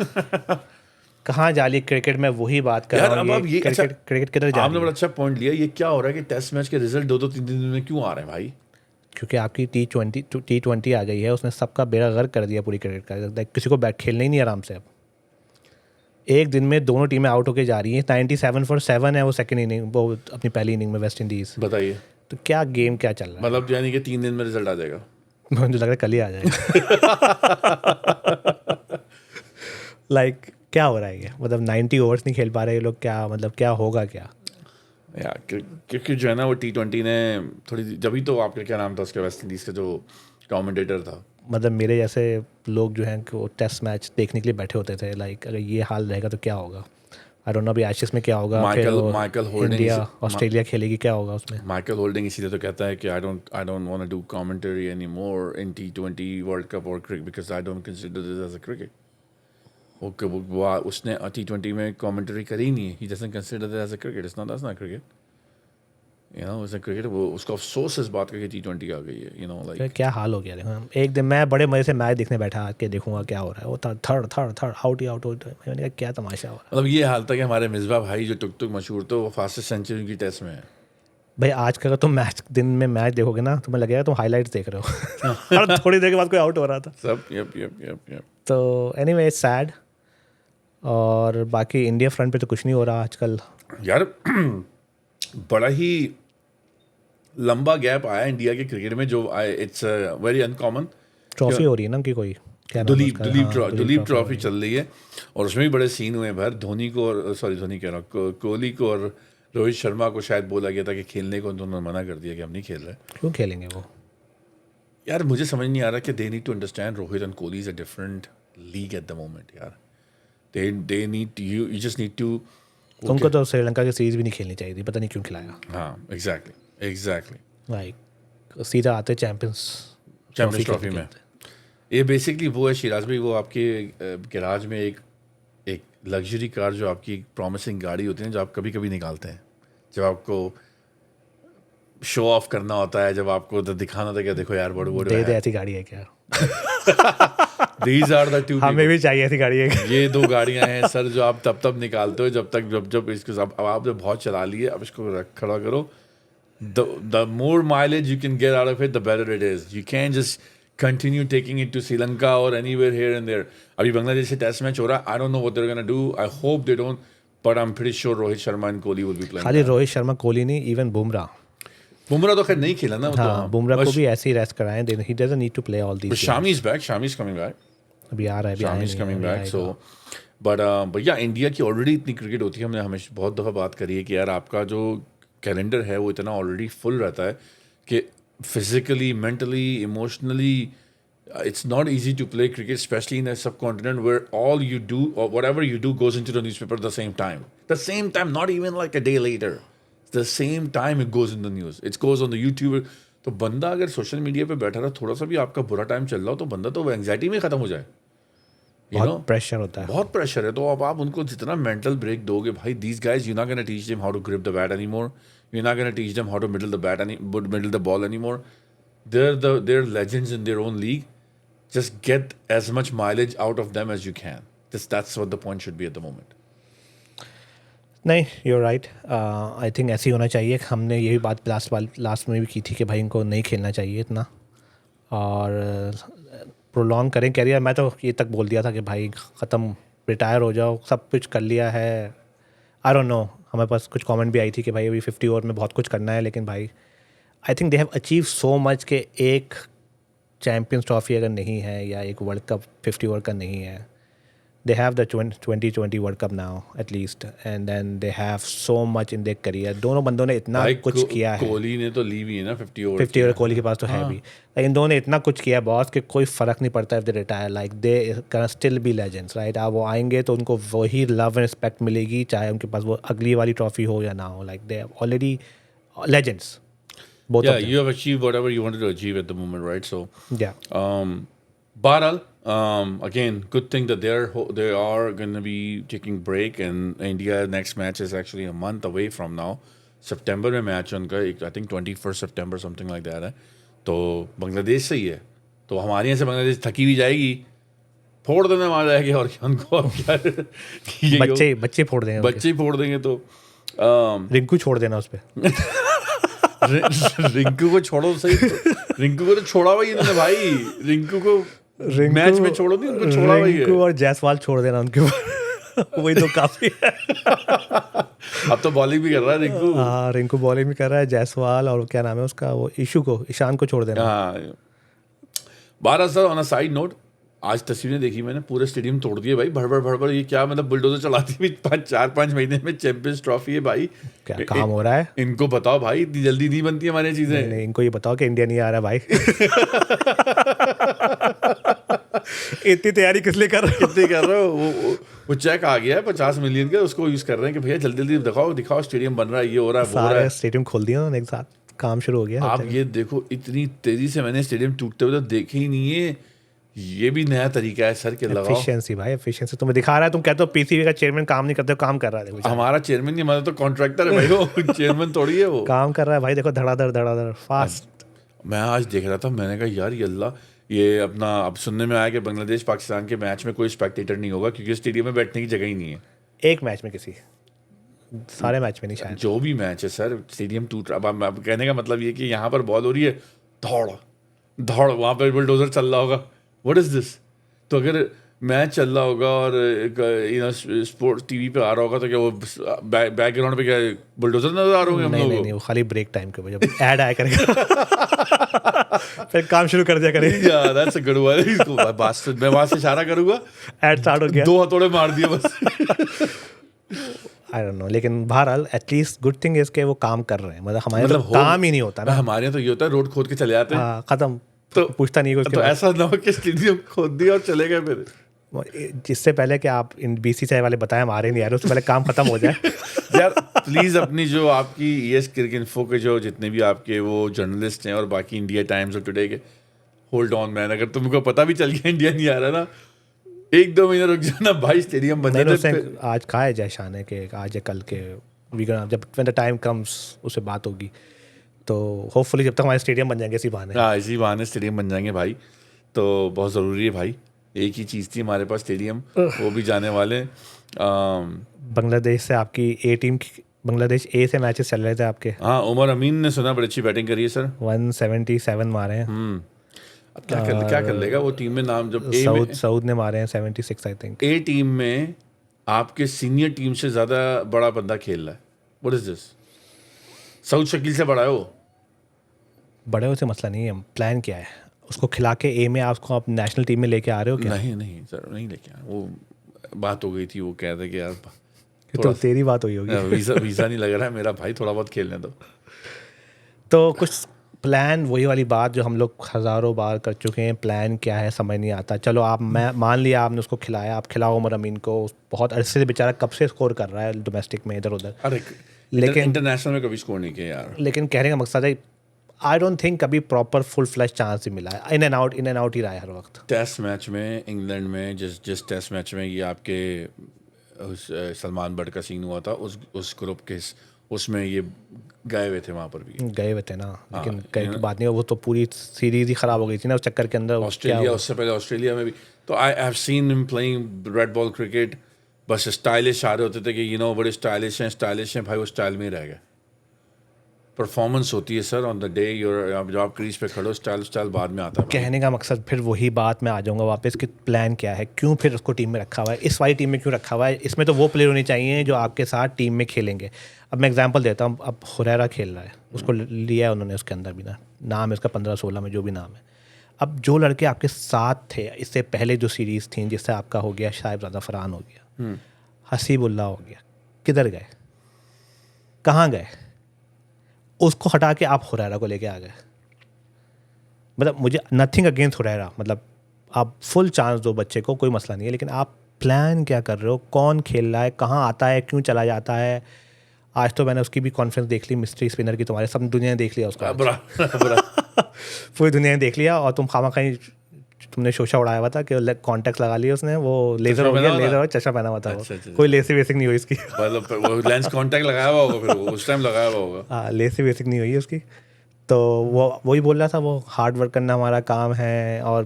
कहाँ जाली क्रिकेट में वही बात कर यार रहा अब हूँ आप ये क्रिकेट अच्छा, क्रिकेट किधर जा आपने रही बड़ा है अच्छा पॉइंट लिया। ये क्या हो रहा है कि टेस्ट मैच के रिजल्ट 2-3 दिन में क्यों आ रहे हैं भाई? क्योंकि आपकी T20 आ गई है, उसने सबका बेड़ा गर्क कर दिया पूरी क्रिकेट का। Like, किसी को बैट खेलना ही नहीं आराम से अब। एक दिन में दोनों टीमें आउट होके जा रही हैं। 97 for 7 है वो सेकंड इनिंग, वो अपनी पहली इनिंग में वेस्ट इंडीज। बताइए, तो क्या गेम क्या चल रहा है? मतलब यानी कि 3 दिन में रिजल्ट आ जाएगा? मुझे लग रहा है कल ही आ जाएगा। क्या हो रहा है ये? मतलब 90 ओवर्स नहीं खेल पा रहे ये लोग, क्या मतलब क्या होगा क्या? यार क्योंकि जो है ना वो T20 ने थोड़ी, जब ही तो आपका क्या नाम था उसके वेस्ट इंडीज़ का जो कमेंटेटर था, मतलब मेरे जैसे लोग जो हैं कि वो टेस्ट मैच देखने के लिए बैठे होते थे। अगर ये हाल रहेगा तो क्या होगा? आई डोंट नो अभी एशेस में क्या होगा, फिर माइकल होल्डिंग इंडिया ऑस्ट्रेलिया खेलेगी, क्या होगा उसमें? माइकल होल्डिंग इसीलिए तो कहता है कि I don't want to do commentary any more in T20 World Cup और cricket because I don't consider this as a cricket. उसने T20 में कमेंटरी करी नहीं है। He doesn't consider this as a cricket. It's not cricket, you know, it's a cricket. वो उसको अफसोस इस बात का कि T20 आ गई है, यू नो, फिर लाइक क्या हाल हो गया देखो। एक दिन मैं बड़े मज़े से मैच देखने बैठा के देखूंगा क्या हो रहा है, वो थर्ड थर्ड थर्ड आउट ही आउट। मैंने कहा क्या तमाशा हो रहा है मतलब ये हाल था कि हमारे मिसबा भाई जो टुक टुक मशहूर थे वो फास्टेस्ट सेंचुरी की टेस्ट में है। भाई। आज का अगर तुम मैच दिन में मैच देखोगे ना, तुम्हें लगेगा तुम हाईलाइट्स देख रहे हो। हर थोड़ी देर के बाद कोई आउट हो रहा था। सब यप। तो एनीवे इट्स सैड। और बाकी इंडिया फ्रंट पे तो कुछ नहीं हो रहा आजकल। यार बड़ा ही लंबा गैप आया इंडिया के क्रिकेट में, जो इट्स वेरी अनकॉमन। ट्रॉफी हो रही है ना उनकी कोई, क्या नाम है उसका? हाँ, दुलीप ट्रॉफी हो ट्रॉफी रही है। चल रही है और उसमें भी बड़े सीन हुए हैं भर। धोनी को और सॉरी धोनी कह रहा हूँ, कोहली को और रोहित शर्मा को शायद बोला गया था कि खेलने को, उन्होंने मना कर दिया कि हम नहीं खेल रहे। क्यों खेलेंगे वो? यार मुझे समझ नहीं आ रहा कि they need to understand Rohit and Kohli is a different league at the moment. यार they need you just need to. उनको तो श्रीलंका की सीरीज भी नहीं खेलनी चाहिए थी, पता नहीं क्यों खिलाया। हाँ एग्जैक्टली लाइक सीधा आते चैंपियंस ट्रॉफी में। ये बेसिकली वो है शिराज भाई, वो आपके गैराज में एक लग्जरी कार जो आपकी प्रॉमिसिंग गाड़ी होती है, जो आप कभी कभी निकालते हैं जब आपको शो ऑफ करना होता है, जब आपको तो दिखाना था कि देखो यार बड़े दे ऐसी गाड़ी है क्या? These are the two. हमें भी चाहिए ऐसी गाड़ी है। ये 2 गाड़ियां हैं सर जो आप तब निकालते हो जब इसको अब आप जब बहुत चला लिए, अब इसको खड़ा करो। The more mileage you can get out of it, the better it is. You can't just continue taking it to Sri Lanka or anywhere here and there. अभी बांग्लादेश से टेस्ट मैच हो रहा है। I don't know what they're gonna do. I hope they don't, but I'm pretty sure Rohit Sharma and Kohli will be playing. खाली रोहित शर्मा, कोहली नहीं, even Bumrah. Bumrah तो खैर नहीं खेला ना, वो तो हाँ, बुमराह को भी ऐसे ही रेस्ट कराएं। He doesn't need to play all But these. Shami's back. Shami's coming back. अभी आ रहा है, अभी आया Shami's नहीं है, coming अभी back. आएगा। So, but yeah, इंडिया की ऑलरेडी इतनी क्रिकेट होती है। हमने हमेशा बहुत दफ़ा बात करी है कि यार आपका जो कैलेंडर है वो इतना ऑलरेडी फुल रहता है कि physically, mentally, emotionally it's not easy to play cricket, especially in a subcontinent where all you do or whatever you do goes into the newspaper at the same time. The same time, not even like a day later. The same time it goes in the news. It goes on the YouTube. तो बंदा अगर social media पे बैठा रहा, थोड़ा सा भी आपका बुरा टाइम चल रहा हो, तो बंदा तो एंग्जाइटी में ख़त्म हो जाए। बहुत प्रेशर होता है। बहुत प्रेशर है। तो अब आप उनको जितना मेंटल ब्रेक दोगे भाई, these guys you're not going to teach them how to grip the bat anymore. You're not going to teach them how to middle the ball anymore. They're legends in their own league. Just get as much mileage out of them as you can. That's what the point should be at the moment. नहीं, you're right. I think ऐसे ही होना चाहिए। हमने यही बात last में भी की थी कि भाई इनको नहीं खेलना चाहिए इतना, और प्रोलॉन्ग करें कैरियर। मैं तो ये तक बोल दिया था कि भाई ख़त्म, रिटायर हो जाओ, सब कुछ कर लिया है। आई डोंट नो, हमारे पास कुछ कमेंट भी आई थी कि भाई अभी 50 ओवर में बहुत कुछ करना है, लेकिन भाई I think they have achieve so much कि एक चैम्पियंस ट्रॉफी अगर नहीं है या एक वर्ल्ड कप 50 ओवर का नहीं है, they have the 2020 world cup now at least, and then they have so much in their career. दोनों बंदों ने इतना कुछ किया है। कोहली ने तो ली भी है ना 50 ओवर। 50 ओवर कोहली के पास तो है भी, लेकिन दोनों ने इतना कुछ किया है बॉस कि कोई फ़र्क नहीं पड़ता if they retire. Like they can still be legends, right? आप वो आएंगे तो उनको वही लव एंड रिस्पेक्ट मिलेगी, चाहे उनके पास वो अगली वाली ट्रॉफी हो या ना हो। Like they already legends both of them. You have achieved whatever you wanted to achieve at the moment, right? So Yeah. Baral, again, good thing that they are going to be taking break, and India next match is actually a month away from now. September में match उनका, I think 21st September something like that है। तो बांग्लादेश से ही है, तो हमारे यहाँ से बांग्लादेश थकी भी जाएगी फोड़ देने वाला है कि और क्या उनको, और क्या यही हो- बच्चे फोड़ देंगे बच्चे ही फोड़ देंगे। तो रिंकू छोड़ देना उस पर। रिंकू को छोड़ो सही, रिंकू को तो छोड़ा हुआ ही इन्होंने भाई, रिंकू को मैच में छोड़ो नहीं, उनको छोड़ा हुआ ही है। रिंकू और जायसवाल छोड़ देना उनके ऊपर। वही तो काफी है। अब तो बॉलिंग भी कर रहा है रिंकू। हाँ, रिंकू बॉलिंग भी कर रहा है, जायसवाल और क्या नाम है उसका, वो ईशान को छोड़ देना। हाँ 12 sir. On a side note, आज तस्वीरें देखी मैंने, पूरे स्टेडियम तोड़ दिए भाई, भड़बड़ भड़बड़। ये क्या मतलब बुलडोजर चलाती हुई 4-5 महीने में चैंपियंस ट्रॉफी है भाई, क्या काम हो रहा है? इनको बताओ भाई, इतनी जल्दी नहीं बनती हमारी चीजें। नहीं, इनको ये बताओ कि इंडिया नहीं आ रहा भाई। इतनी तैयारी किस लिए कर रहे हो? कितनी कर रहे हो? वो चेक आ गया है 50 मिलियन का, उसको यूज कर रहे हैं कि भैया जल्दी जल्दी दिखाओ स्टेडियम बन रहा है, ये हो रहा है, वो हो रहा सारे है। स्टेडियम खोल दिए उन्होंने एक साथ, काम शुरू हो गया। आप ये देखो, इतनी तेजी से मैंने स्टेडियम टूटते हुए तो देखे ही नहीं है। ये भी नया तरीका है सर के लगाओ। एफिशिएंसी भाई, एफिशिएंसी तुम्हें दिखा रहा है। तुम कहते हो पीसीबी का चेयरमैन काम नहीं करते हो, काम कर रहा है देखो। हमारा चेयरमैन नहीं, हमारा तो कॉन्ट्रैक्टर है भाई, वो चेयरमैन थोड़ी है वो। काम कर रहा है भाई, देखो धड़ाधड़ फास्ट। मैं आज देख रहा था, मैंने कहा यार ये अल्लाह, ये अपना अब सुनने में आया कि बांग्लादेश पाकिस्तान के मैच में कोई स्पेक्टेटर नहीं होगा क्योंकि स्टेडियम में बैठने की जगह ही नहीं है। एक मैच में किसी, सारे मैच में नहीं शायद। जो भी मैच है सर, स्टेडियम टूट रहा। अब कहने का मतलब ये कि यहाँ पर बॉल हो रही है, दौड़, वहाँ पर बुलडोजर चल रहा होगा, व्हाट इज दिस? तो अगर मैच चल रहा होगा और स्पोर्ट्स टीवी पे आ रहा होगा तो क्या वो बैकग्राउंड पे क्या बुलडोजर नजर आ रहे होंगे हम लोगों नहीं, वो खाली ब्रेक टाइम के जब ऐड आया करेगा फिर काम शुरू कर दिया करेगा। यार दैट्स अ गुड वन। इसको मैं वहां से इशारा करूंगा, ऐड स्टार्ट हो गया, 2 हथौड़े मार दिए बस। I don't know. लेकिन बहरहाल एटलीस्ट गुड थिंग इज के वो काम कर रहे हैं। मतलब हमारे तो काम ही नहीं होता ना। हमारे यहाँ तो ये होता है, रोड खोद के चले जाते हैं। हाँ, खत्म। तो पूछता नहीं है तो ऐसा ना हो कि स्टेडियम खोद दिया और चले गए फिर। जिससे पहले कि आप इन बीसीसीआई वाले बताएं हमारे नहीं आ रहे, उससे पहले काम खत्म हो जाए। यार प्लीज अपनी जो आपकी ES क्रिकेट इन्फो के जो जितने भी आपके वो जर्नलिस्ट हैं और बाकी इंडिया टाइम्स और टुडे के, होल्ड ऑन मैन, अगर तुमको पता भी चल गया इंडिया नहीं आ रहा ना, 1-2 महीने रुक जाना भाई, स्टेडियम बन जाए। आज कहा है जयशान है कि आज या कल के जब व्हेन द टाइम कम्स उससे बात होगी, तो होपफुली जब तक हमारे स्टेडियम बन जाएंगे इसी बहाने। हाँ, इसी बहाने स्टेडियम बन जाएंगे भाई, तो बहुत ज़रूरी है भाई। एक ही चीज़ थी हमारे पास, स्टेडियम, वो भी जाने वाले। बांग्लादेश से आपकी ए टीम, बांग्लादेश ए से मैचेस चल रहे थे आपके। हाँ, उमर अमीन ने सुना बड़ी अच्छी बैटिंग करी है सर, 177 मारे हैं। अब क्या कर लेगा वो टीम में नाम, जब सऊद ने मारे हैं 76 आई थिंक। ए टीम में आपके सीनियर टीम से ज़्यादा बड़ा बंदा खेल रहा है, what is this? Saud Shakeel से बड़ा है वो। बड़े हो से मसला नहीं है, प्लान क्या है? उसको खिला के ए में आपको आप नेशनल टीम में लेके आ रहे हो क्या? नहीं सर, नहीं लेके आया, वो बात हो गई थी, वो कह रहे कि यार तो तेरी बात हुई होगी। वीज़ा नहीं लग रहा है मेरा भाई, थोड़ा बहुत खेलने दो। तो कुछ प्लान, वही वाली बात जो हम लोग हज़ारों बार कर चुके हैं, प्लान क्या है समझ नहीं आता। चलो आप, मैं मान लिया आपने उसको खिलाया, आप खिलाओ उमर अमीन को, बहुत अरसे से बेचारा कब से स्कोर कर रहा है डोमेस्टिक में इधर उधर, अरे लेकिन इंटरनेशनल में कभी स्कोर नहीं किया यार। लेकिन कहने का मकसद है, आई डोंट थिंक कभी प्रॉपर फुल फ्लैश चांस ही मिला है। इन एंड आउट ही रहा है हर वक्त। टेस्ट मैच में इंग्लैंड में, जिस टेस्ट मैच में ये आपके सलमान बट का सीन हुआ था, उस ग्रुप के उसमें ये गए हुए थे, वहाँ पर भी गए हुए थे ना, लेकिन कहीं की बात नहीं, वो तो पूरी सीरीज ही खराब हो गई थी ना उस चक्कर के अंदर। ऑस्ट्रेलिया, उससे पहले ऑस्ट्रेलिया में भी तो I have seen him playing red ball cricket, बस स्टाइलिश आ रहे होते थे कि बड़े स्टाइलिश हैं भाई, वो स्टाइल में ही रह गए। परफॉर्मेंस होती है सर ऑन द डे, जब आप क्रीज पे खड़ो, स्टाइल बाद में आता है। कहने का मकसद फिर वही बात में आ जाऊंगा वापस कि प्लान क्या है, क्यों फिर उसको टीम में रखा हुआ है, इस वाली टीम में क्यों रखा हुआ है? इसमें तो वो प्लेयर होने चाहिए जो आपके साथ टीम में खेलेंगे। अब मैं एग्जांपल देता हूँ, अब हुरैरा खेल रहा है, उसको लिया है उन्होंने, उसके अंदर भी ना नाम है उसका 15-16 में जो भी नाम है। अब जो लड़के आपके साथ थे इससे पहले जो सीरीज़ थी, जिससे आपका हो गया शाहिब फरहान हो गया, हसीबुल्ला हो गया, किधर गए, कहाँ गए? उसको हटा के आप हुरैरा को लेके आ गए। मतलब मुझे नथिंग अगेंस्ट हुरैरा, मतलब आप फुल चांस दो बच्चे को, कोई मसला नहीं है, लेकिन आप प्लान क्या कर रहे हो? कौन खेल रहा है, कहाँ आता है, क्यों चला जाता है? आज तो मैंने उसकी भी कॉन्फ्रेंस देख ली, मिस्ट्री स्पिनर की, तुम्हारे सब दुनिया ने देख लिया उसका। पूरी दुनिया ने देख लिया, और तुम खामा कहीं तुमने शोशा उड़ाया हुआ था कि कॉन्टैक्ट लगा लिए उसने, वो लेजर हो गया, लेजर और चश्मा पहना हुआ था। कोई लेसी बेसिक नहीं हुई इसकी, मतलब लेंस कॉन्टैक्ट लगाया हुआ होगा, फिर उस टाइम लगाया हुआ होगा। हाँ, लेसी बेसिक नहीं हुई उसकी। तो वो वही बोल रहा था, वो हार्ड वर्क करना हमारा काम है, और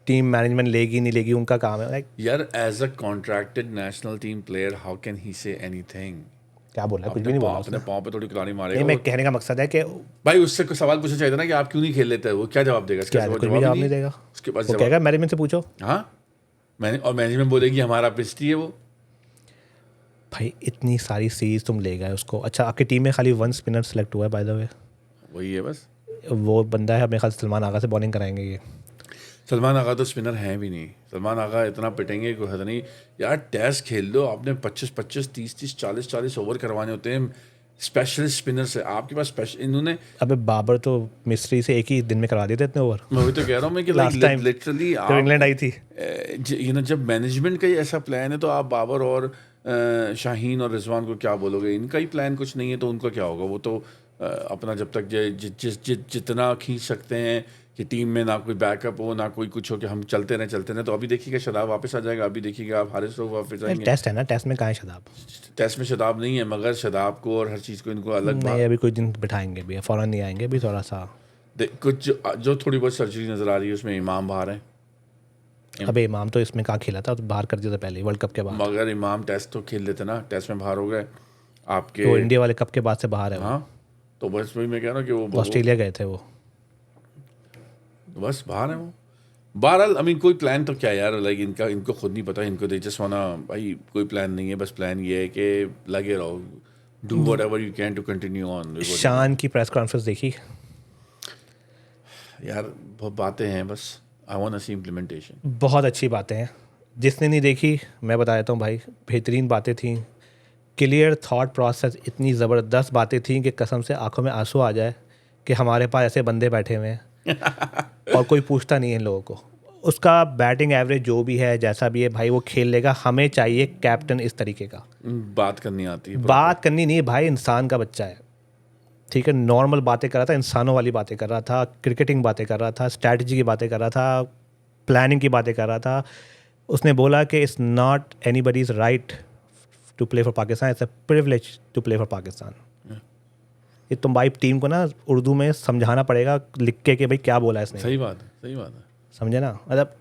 टीम मैनेजमेंट लेगी नहीं लेगी उनका काम है। लाइक यार as a contracted national team player how can he say anything? क्या बोला, कुछ भी नहीं बोला अपने उसने। पाँव पे थोड़ी कुल्हाड़ी नहीं, मारेगा मैं वो। कहने का मकसद है कि भाई उससे कोई सवाल पूछना चाहिए था ना कि आप क्यों नहीं खेल लेते? वो क्या जवाब देगा? इसका क्या जवाब कुछ भी जवाब नहीं है। देगा। उसके पास वो जवाब, कहेगा मैनेजमेंट से पूछो। हाँ मैनेजमेंट बोलेगी हमारा पिस्टी है वो। भाई इतनी सारी सीरीज तुम ले गए उसको। अच्छा, आपकी टीम में खाली 1 स्पिनर सेलेक्ट हुआ है बाय द वे। वही है बस। वो बंदा है अपने ख्याल से सलमान आगा से बॉलिंग कराएंगे ये। सलमान आगा तो स्पिनर हैं भी नहीं। सलमान आगा इतना पिटेंगे कोई हद नहीं। यार टेस्ट खेल लो आपने, 25-25 30-30 40-40 ओवर करवाने होते हैं स्पेशलिस्ट स्पिनर से। आपके पास स्पेशल इन्होंने, अबे बाबर तो मिस्री से एक ही दिन में करवा दिए थे इतने ओवर। मैं वही तो कह रहा हूँ मैं कि Last time, लिटरली जब इंग्लैंड आई थी। जब मैनेजमेंट का ही ऐसा प्लान है तो आप बाबर और शाहीन और रिजवान को क्या बोलोगे? इनका ही प्लान कुछ नहीं है तो उनका क्या होगा? वो तो अपना जब तक जितना खींच सकते हैं कि टीम में ना कोई बैकअप हो ना कोई कुछ हो, कि हम चलते रहे। तो अभी देखिएगा शादाब वापस आ जाएगा, अभी देखिएगा आप हारिस लोग वापस आएंगे। टेस्ट है ना, टेस्ट में कहाँ है शदाब? टेस्ट में शादाब नहीं है, मगर शादाब को और हर चीज़ को इनको अलग नहीं, अभी कुछ दिन बिठाएंगे भी, फ़ौरन नहीं आएंगे अभी थोड़ा सा। कुछ जो थोड़ी बहुत सर्जरी नज़र आ रही है उसमें इमाम बाहर है। अबे इमाम तो इसमें कहाँ खेला था, तो बाहर कर दिया था पहले वर्ल्ड कप के बाद। मगर इमाम टेस्ट तो खेल लेते ना, टेस्ट में बाहर हो गए आपके। तो इंडिया वाले कप के बाद से बाहर है वो। हाँ तो बस वही मैं कह रहा हूँ कि वो ऑस्ट्रेलिया गए थे वो। बस बाहर है वो। बहरहाल आई मीन कोई प्लान तो क्या यार, लाइक इनको खुद नहीं पता। इनको दे जस्ट वाना, भाई कोई प्लान नहीं है, बस प्लान ये है कि लगे रहो, do whatever you can to continue on. Shan की प्रेस कॉन्फ्रेंस देखी? यार बहुत बातें हैं, बस I want to see implementation. बहुत अच्छी बातें हैं। जिसने नहीं देखी मैं बता देता हूँ भाई, बेहतरीन बातें थी। क्लियर थॉट प्रोसेस, इतनी ज़बरदस्त बातें थी कि कसम से आंखों में आंसू आ जाए कि हमारे पास ऐसे बंदे बैठे हुए हैं और कोई पूछता नहीं है इन लोगों को। उसका बैटिंग एवरेज जो भी है जैसा भी है भाई वो खेल लेगा। हमें चाहिए कैप्टन इस तरीके का। बात करनी आती है, बात करनी नहीं है भाई, इंसान का बच्चा है, ठीक है। नॉर्मल बातें कर रहा था, इंसानों वाली बातें कर रहा था, क्रिकेटिंग बातें कर रहा था, स्ट्रैटेजी की बातें कर रहा था, प्लानिंग की बातें कर रहा था। उसने बोला कि it's not anybody's right to play for Pakistan, it's a privilege to play for Pakistan. ये तुम भाई टीम को ना उर्दू में समझाना पड़ेगा लिख के कि भाई क्या बोला है इसने। सही बात है, सही बात है। समझे ना, मतलब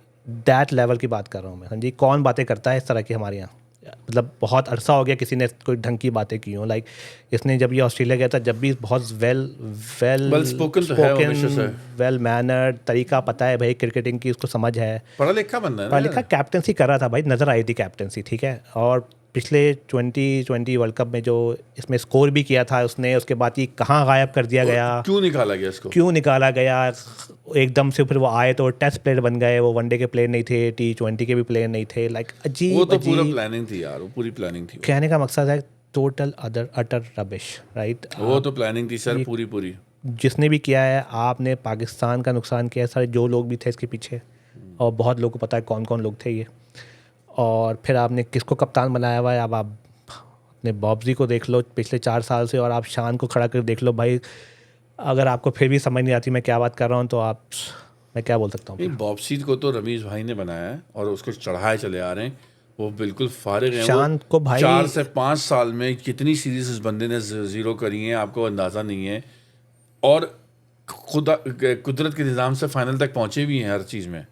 दैट लेवल की बात कर रहा हूँ मैं। हाँ जी, कौन बातें करता है इस तरह की हमारे यहाँ? मतलब बहुत अरसा हो गया किसी ने कोई ढंग की बातें की हो। लाइक इसने जब ये ऑस्ट्रेलिया गया था, जब भी बहुत वेल स्पोकन तो है वो हमेशा से। वेल मैनर्ड तरीका पता है भाई, क्रिकेटिंग की उसको समझ है, पढ़ा लिखा बंदा है पढ़ा ना लिखा। कैप्टनसी कर रहा था भाई, नज़र आई थी कैप्टनसी, ठीक है। और पिछले 2020 वर्ल्ड कप में जो इसमें स्कोर भी किया था उसने, उसके बाद ये कहाँ गायब कर दिया गया, क्यों निकाला गया इसको? क्यों निकाला गया एकदम से? फिर वो आए तो टेस्ट प्लेयर बन गए, वो वनडे के प्लेयर नहीं थे, T20 के भी प्लेयर नहीं थे। लाइक अजीब, वो तो पूरा अजीब। प्लानिंग थी यार, वो पूरी प्लानिंग थी। कहने का मकसद है टोटल अटर रबिश, राइट। वो तो प्लानिंग थी सर, पूरी पूरी। जिसने भी किया है, आपने पाकिस्तान का नुकसान किया है। सारे जो लोग भी थे इसके पीछे, और बहुत लोगों को पता है कौन कौन लोग थे ये। और फिर आपने किसको कप्तान बनाया हुआ है? अब आप अपने बॉब्जी को देख लो पिछले 4 साल से, और आप शान को खड़ा कर देख लो भाई। अगर आपको फिर भी समझ नहीं आती मैं क्या बात कर रहा हूँ तो आप, मैं क्या बोल सकता हूँ? बॉब्सी को तो रमीज भाई ने बनाया है और उसको चढ़ाए चले आ रहे हैं। वो बिल्कुल फारिग हैं। शान को भाई 4 से 5 साल में कितनी सीरीज इस बंदे ने जीरो करी है आपको अंदाज़ा नहीं है। और खुदा कुदरत के निज़ाम से फाइनल तक पहुँचे भी हैं। हर चीज़ में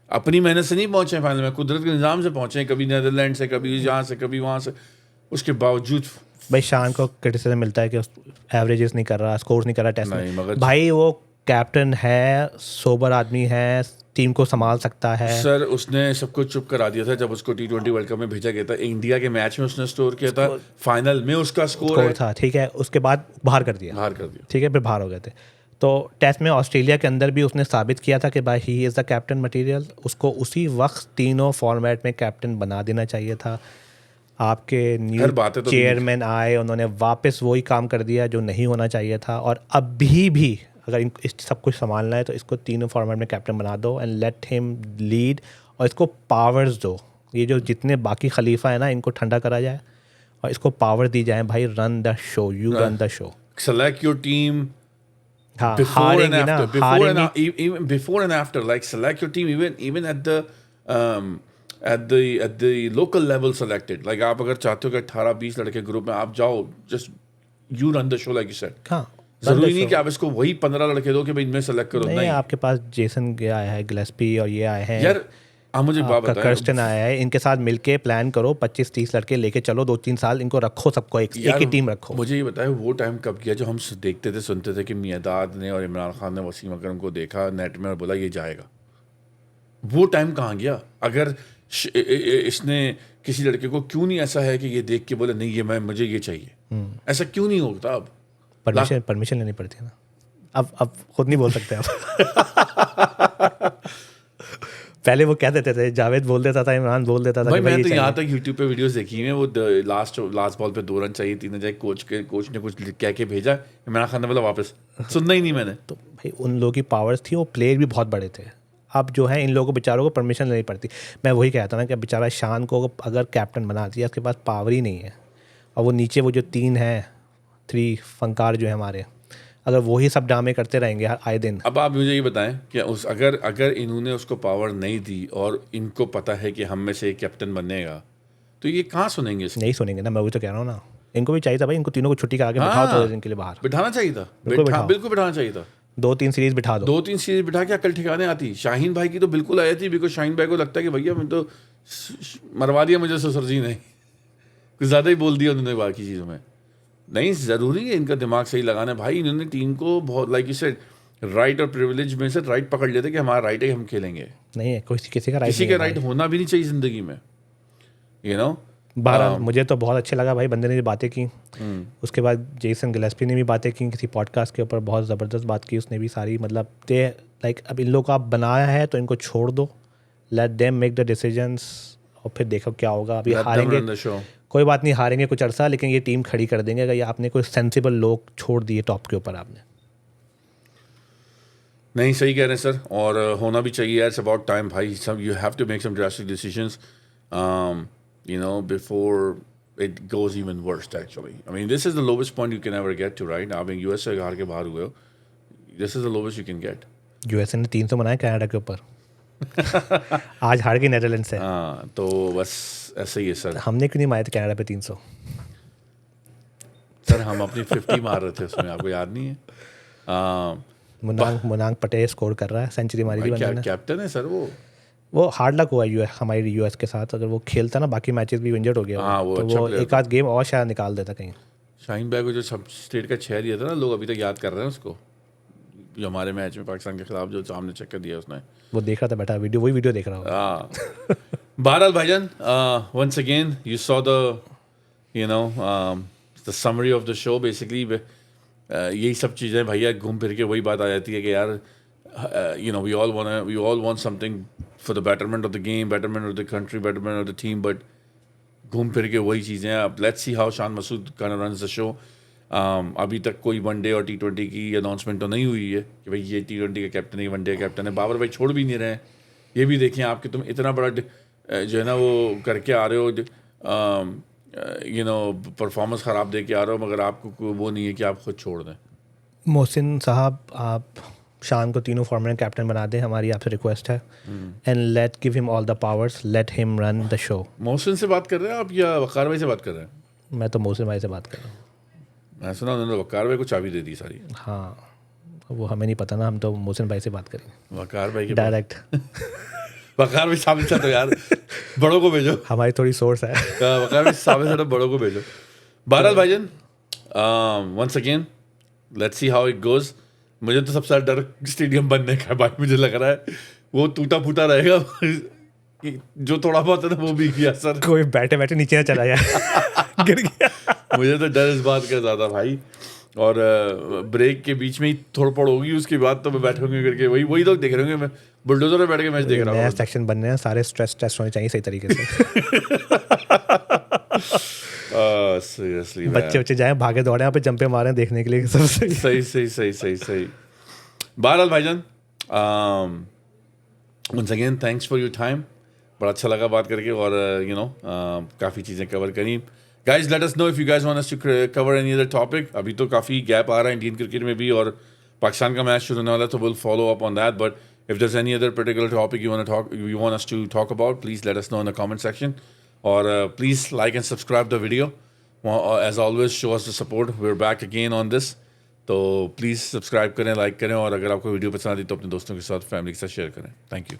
अपनी मेहनत से नहीं पहुँचे फाइनल में, कुदरत के निज़ाम से पहुँचे। कभी नीदरलैंड से, कभी यहाँ से, कभी वहाँ से। उसके बावजूद भाई शान को क्रिटिसिज्म मिलता है कि एवरेजेस नहीं कर रहा, स्कोर्स नहीं कर रहा टेस्ट नहीं, में। मगर भाई वो कैप्टन है, सोबर आदमी है, टीम को संभाल सकता है। सर उसने सबको चुप करा दिया था जब उसको T20 वर्ल्ड कप में भेजा गया था। इंडिया के मैच में उसने स्कोर किया था, फाइनल में उसका स्कोर था, ठीक है। उसके बाद बाहर कर दिया, ठीक है, फिर बाहर हो गए थे। तो टेस्ट में ऑस्ट्रेलिया के अंदर भी उसने साबित किया था कि भाई he is the captain material. उसको उसी वक्त तीनों फॉर्मेट में कैप्टन बना देना चाहिए था। आपके न्यू तो चेयरमैन आए, उन्होंने वापस वही काम कर दिया जो नहीं होना चाहिए था। और अभी भी अगर इस सब कुछ संभालना है तो इसको तीनों फॉर्मेट में कैप्टन बना दो एंड लेट हिम लीड, और इसको पावर्स दो। ये जो जितने बाकी खलीफा है ना, इनको ठंडा करा जाए और इसको पावर दी जाए। भाई run the show, you run the show, select your team. हाँ, before and after, हारेंगे before and after, like select your team even at the local level selected. Like आप अगर चाहते हो कि 18-20 लड़के ग्रुप में आप जाओ, just you run the show like you said. हाँ, जरूरी नहीं कि आप इसको वही 15 लड़के दो कि भाई इनमें सेलेक्ट करो, नहीं, नहीं आपके पास जेसन आया है, गिलेस्पी और ये आए हैं यार। आप मुझे एक बात आपका बताएं, कर्स्टन आया है, इनके साथ मिलके प्लान करो, 25-30 लड़के लेके चलो, 2-3 साल इनको रखो, सबको एक यार ही टीम रखो। मुझे ये बताएं वो टाइम कब गया जो हम देखते थे सुनते थे कि मियादाद ने और इमरान खान ने वसीम अकरम को देखा नेट में और बोला ये जाएगा? वो टाइम कहाँ गया? अगर इसने किसी लड़के को क्यों नहीं ऐसा है कि ये देख के बोले नहीं ये मुझे ये चाहिए, ऐसा क्यों नहीं होता? अब परमिशन लेनी पड़ती है ना। अब खुद नहीं बोल सकते आप। पहले वो क्या देते थे, जावेद बोल देता था, इमरान बोल देता था भाई कि मैं ये तो यहाँ चाहिए। तक यूट्यूब पे वीडियोस देखी हैं, वो लास्ट बॉल पे 2 रन चाहिए, 3 जाए, कोच ने कुछ कह के भेजा, इमरान खान ने बोला वापस, सुनना ही नहीं मैंने। तो भाई उन लोगों की पावर्स थी, वो प्लेयर भी बहुत बड़े थे। अब जो है इन लोगों को बेचारों को परमिशन लेनी पड़ती। मैं वही कहता ना कि बेचारा शान को अगर कैप्टन बना दिया, उसके पास पावर ही नहीं है, और वो नीचे वो जो 3 हैं 3 फंकार जो है हमारे, अगर वही सब ड्रामे करते रहेंगे आए दिन। अब आप मुझे ये बताएं कि अगर इन्होंने उसको पावर नहीं दी और इनको पता है कि हम में से एक कैप्टन बनेगा, तो ये कहाँ सुनेंगे इसको? नहीं सुनेंगे ना, मैं वही तो कह रहा हूँ ना। इनको भी चाहिए था भाई, इनको तीनों को छुट्टी करा के बिठाओ थोड़े दिन के लिए बाहर, बिठाना चाहिए था, बिठाओ। बिल्कुल बिठाना चाहिए था। 2-3 सीरीज बिठा दो। 2-3 सीरीज बिठा के अकल ठिकाने आती। शाहीन भाई की तो बिल्कुल आई थी, बिकॉज शाहीन भाई को लगता है कि भैया मैं तो मरवा दिया मुझे ससुर जी ने, कुछ ज़्यादा ही बोल दिया उन्होंने बाकी चीज़ों में। नहीं, ज़रूरी है इनका दिमाग सही लगाना भाई। इन्होंने टीम को बहुत लाइक इसे राइट और प्रिविलेज में से राइट पकड़ लेते कि हमारा राइट है, हम खेलेंगे। नहीं है कोई किसी का राइट किसी नहीं का है राइट होना भी नहीं चाहिए ज़िंदगी में, यू नो। बहरहाल मुझे तो बहुत अच्छे लगा भाई, बंदे ने जो बातें की। उसके बाद जेसन गिलेस्पी ने भी बातें की किसी पॉडकास्ट के ऊपर, बहुत ज़बरदस्त बात की उसने भी सारी, मतलब दे लाइक अब इन लोगों को आप बनाया है तो इनको छोड़ दो, let them make the decisions, और फिर देखो क्या होगा। अभी हारेंगे कोई बात नहीं, हारेंगे कुछ अरसा, लेकिन ये टीम खड़ी कर देंगे अगर ये आपने कोई सेंसिबल लोग छोड़ दिए टॉप के ऊपर आपने। नहीं, सही कह रहे हैं सर, और होना भी चाहिए यार। इट्स अबाउट टाइम भाई, सब you have to make some drastic decisions, you know, before it goes even worse actually. I mean, this is the lowest point you can ever get to, right? आप US से हार के बाहर हुए हो, this is the lowest you can get. USA ने 300 बनाए Canada के ऊपर। आज हार गई नेदरलैंड से। हाँ, तो बस ऐसे ही है सर। हमने क्यों नहीं मारे थे कनाडा पे 300? सर हम अपनी 50 मार रहे थे उसमें, आपको याद नहीं है? मुनांग पटेल स्कोर कर रहा है, सेंचुरी मारी थी बंदे ने। कैप्टन है सर वो हार्ड लक हुआ हमारी यूएस के साथ, अगर वो खेलता ना बाकी मैचेस भी इंजर्ड हो गया हाँ, वो तो अच्छा वो player एक आध गेम और शायद निकाल देता कहीं। शाहीन भाई को जो सब स्टेट का 6 दिया था ना, लोग अभी तक याद कर रहे हैं उसको, जो हमारे मैच में पाकिस्तान के खिलाफ जो सामने चक्कर दिया उसने। वो देख रहा था बेटा वीडियो, वही वीडियो देख रहा हूँ। हाँ। बहरहाल भाईजान, once again you saw the you know the summary of the show basically. यही सब चीज़ें भैया घूम फिर के वही बात आ जाती है कि यार you know we all want something for the betterment of the game, betterment of the country, betterment of the team, but घूम फिर के वही चीज़ें हैं। अब let's see how Shan Masood kind of runs the show. अभी तक कोई वनडे और T20 की अनाउंसमेंट तो नहीं हुई है कि भाई ये T20 का कैप्टन है, वनडे का कैप्टन है। बाबर भाई छोड़ भी नहीं रहे हैं, ये भी देखें आपके, तुम इतना बड़ा जो है ना वो करके आ रहे हो, यू नो परफॉर्मेंस ख़राब दे के आ रहे हो, मगर आपको वो नहीं है कि आप खुद छोड़ दें। मोहसिन साहब, आप शान को तीनों फॉर्मेट कैप्टन बना दें, हमारी आपसे रिक्वेस्ट है, and let give him all the powers, let him run the show. Mohsin से बात कर रहे हैं आप या वकार भाई से बात कर रहे हैं? मैं तो मोहसिन भाई से बात कर रहा हूँ। मैं सुना उन्होंने वकार भाई को चाबी दे दी सारी। हाँ, वो हमें नहीं पता ना, हम तो मोहसिन भाई से बात करेंगे वकार भाई के डायरेक्ट। वकार भाई सामने से तो यार बड़ों को भेजो, हमारी थोड़ी सोर्स है। वकार भाई सामने से तो बड़ों को भेजो। बहरहाल भाईजान, once again let's see how it goes. मुझे तो सबसे ज़्यादा डर स्टेडियम बनने का है भाई, मुझे लग रहा है वो टूटा फूटा रहेगा। जो थोड़ा बहुत है ना वो भी किया सर, कोई बैठे बैठे नीचे ना चला जाए, गिर गया। मुझे तो डर इस बात का ज़्यादा भाई। और ब्रेक के बीच में ही थोड़ पड़ होगी, उसके बाद तो मैं बैठे होंगे करके वही लोग देख रहे होंगे, मैं बुलडोजर में बैठ के मैच देख रहा हूँ। नया सेक्शन बनने हैं, सारे स्ट्रेस टेस्ट होने चाहिए सही तरीके से। सीरियसली बच्चे जाए भागे दौड़े यहाँ पे जंपे मारे देखने के लिए, सब सही। बहरहाल भाईजान, once again thanks for your time. बड़ा अच्छा लगा बात करके, और यू नो काफ़ी चीज़ें कवर करी। Guys, let us know if you guys want us to cover any other topic. अभी तो काफ़ी गैप आ रहा है इंडियन क्रिकेट में भी, और पाकिस्तान का मैच शुरू होने वाला है, तो we'll follow up on that. But if there's any other particular topic you want us to talk about, please let us know in the comment section. Or please like and subscribe the video. As always, show us the support. We're back again on this. तो please subscribe करें, like करें, और अगर आपको video पसंद आई तो अपने दोस्तों के साथ, फैमिली के साथ शेयर करें. Thank you.